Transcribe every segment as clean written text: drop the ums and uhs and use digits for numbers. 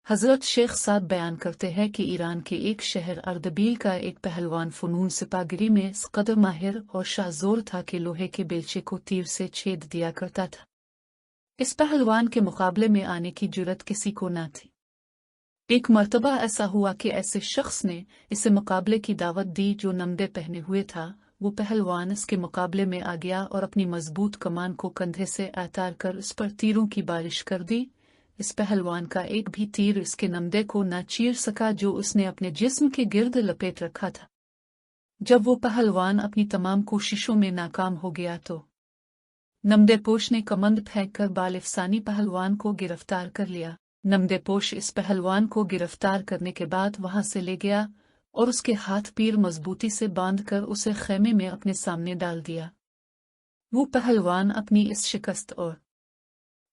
हज़रत शेख साद बयान करते हैं कि ईरान के एक शहर अर्दबील का एक पहलवान फ़नून सिपागिरी में इस कदर माहिर और शाज़ोर था कि लोहे के बेलचे को तीर से छेद दिया करता था। इस पहलवान के मुकाबले में आने की जुर्रत किसी को न थी। एक मर्तबा ऐसा हुआ कि ऐसे शख्स ने इसे मुकाबले की दावत दी जो नमदे पहने हुए था। वो पहलवान इसके मुकाबले में आ गया और अपनी मजबूत कमान को कंधे से उतार कर इस पर तीरों की बारिश कर दी। इस पहलवान का एक भी तीर इसके नमदे को न चीर सका जो उसने अपने जिस्म के गिर्द लपेट रखा था। जब वो पहलवान अपनी तमाम कोशिशों में नाकाम हो गया तो नमदेपोश ने कमंद फेंककर बालिफसानी पहलवान को गिरफ्तार कर लिया। नमदेपोश इस पहलवान को गिरफ्तार करने के बाद वहां से ले गया और उसके हाथ पैर मजबूती से बांधकर उसे खेमे में अपने सामने डाल दिया। वो पहलवान अपनी इस शिकस्त और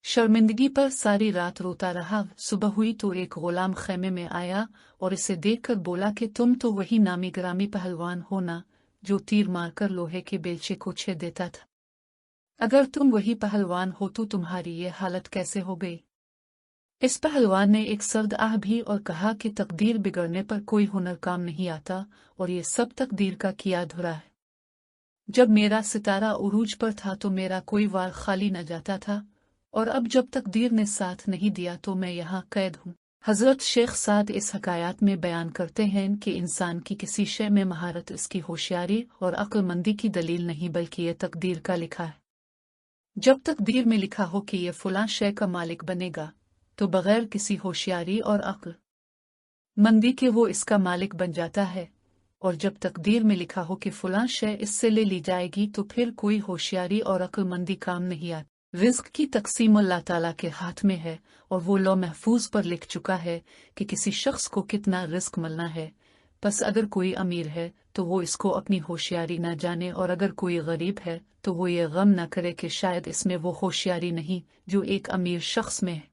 शर्मिंदगी पर सारी रात रोता रहा। सुबह हुई तो एक गुलाम खेमे में आया और इसे देखकर बोला कि तुम तो वही नामी ग्रामी पहलवान हो ना जो तीर मारकर लोहे के बेलचे को छेद देता था। अगर तुम वही पहलवान हो तो तुम्हारी ये हालत कैसे हो गई? इस पहलवान ने एक सर्द आह भी और कहा कि तकदीर बिगड़ने पर कोई हुनर काम नहीं आता और ये सब तकदीर का किया धुरा है। जब मेरा सितारा उरूज पर था तो मेरा कोई वार खाली न जाता था और अब जब तकदीर ने साथ नहीं दिया तो मैं यहाँ कैद हूँ। हज़रत शेख साद इस हकायात में बयान करते हैं कि इंसान की किसी शय में महारत इसकी होशियारी और अक्लमंदी की दलील नहीं बल्कि ये तकदीर का लिखा है। जब तकदीर में लिखा हो कि ये फलां शय का मालिक बनेगा तो बगैर किसी होशियारी और अक्ल मंदी के वो इसका मालिक बन जाता है, और जब तकदीर में लिखा हो कि फलां शय इससे ले ली जाएगी तो फिर कोई होशियारी और अक्लमंदी काम नहीं आती। रिज़्क की तकसीम अल्लाह ताला के हाथ में है और वो लौ महफूज पर लिख चुका है कि किसी शख्स को कितना रिज़्क मिलना है। बस अगर कोई अमीर है तो वो इसको अपनी होशियारी न जाने और अगर कोई गरीब है तो वो ये गम न करे कि शायद इसमें वो होशियारी नहीं जो एक अमीर शख्स में है।